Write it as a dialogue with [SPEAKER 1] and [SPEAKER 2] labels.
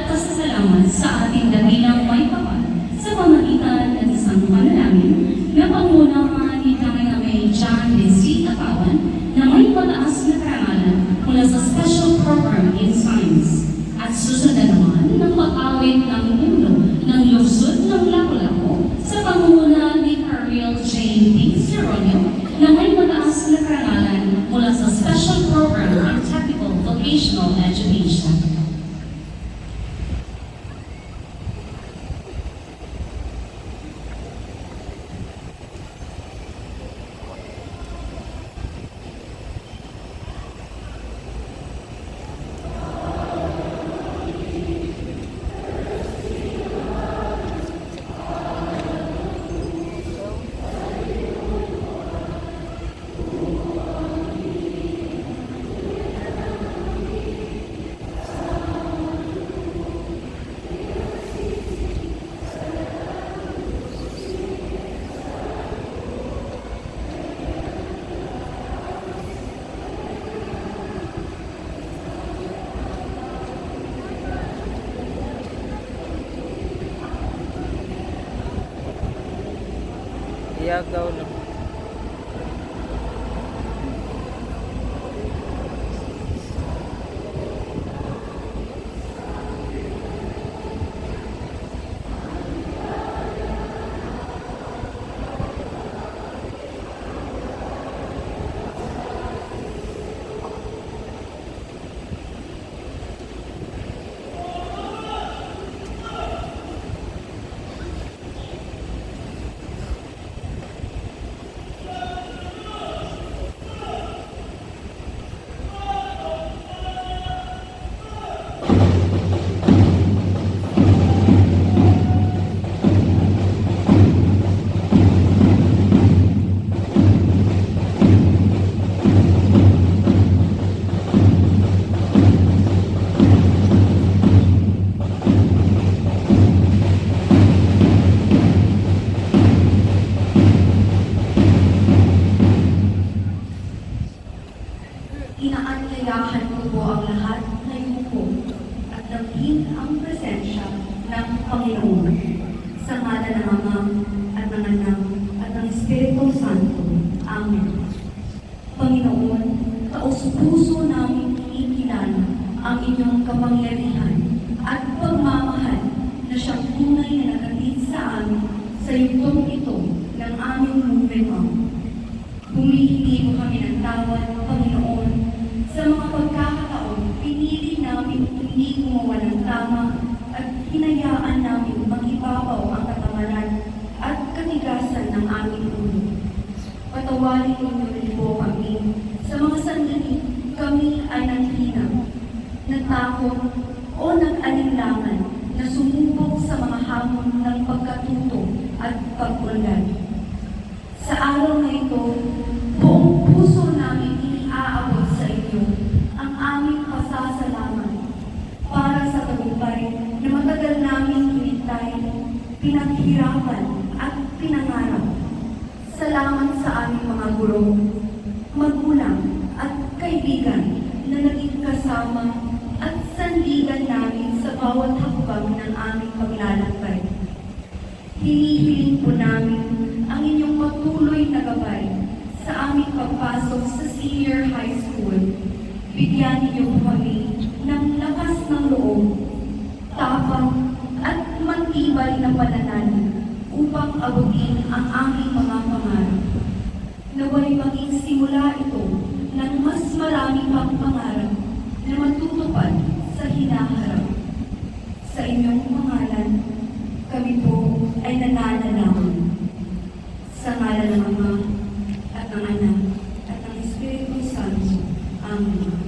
[SPEAKER 1] pasasalamat sa ating dakilang may kapal sa pamagitan ng isang panalangin na pangunahan ni Dr. John D.C. Atawan na may mataas na karangalan mula sa Special Program in Science at susundan naman ng pag-awit ng himno ng lungsod ng Lapu-Lapu sa pangunguna ni Ariel J. D. Cironio na may mataas na karangalan mula sa Special Program in Technical Vocational Education.
[SPEAKER 2] Iyagaw na.
[SPEAKER 3] Inaanyayahan ko po ang lahat na yumuko at damhin ang presensya ng Panginoon sa ngalan ng Ama at ng Anak at ng Espiritu Santo. Amen. Panginoon, taos-puso namin kinikilala ang inyong kapangyarihan at pagmamahal na siyang tunay na nakatid sa amin sa yugtong ito ng aming lumikha. Humihingi mo kami ng tawad, Panginoon, sa mga pagkakataon, pinili namin hindi gumawa ng tama at hinayaan namin mag-ibabaw ang katamaran at katigasan ng aming ulo. Patawarin ninyo rin po kami sa mga sandali kami ay nanghina, natakot o nag-alinlangan na sumubok sa mga hamon ng pagkatuto at pag-unlad. Sa araw na ito, buong puso namin iniaabot sa inyo ang aming pasasalamat para sa tagumpay na matagal namin hinintay, pinaghirapan at pinangarap. Salamat sa aming mga guro, magulang at kaibigan na naging kasama at sandigan namin sa bawat hakbang ng aming paglalakbay. Hinihiling po namin ang inyong patuloy na gabay sa aming pagpasok sa senior high school. Bigyan niyo po kami ng lakas ng loob, tapang at matibay na pananalig upang abutin ang aming mga pangarap. Naway maging simula ito ng mas marami pang pangarap na matutupad sa hinaharap. Sa inyong pangalan, kami po ay nananalangin. Sa ngalan ng Ama at ng Anak at ng Espiritu Santo. Amen.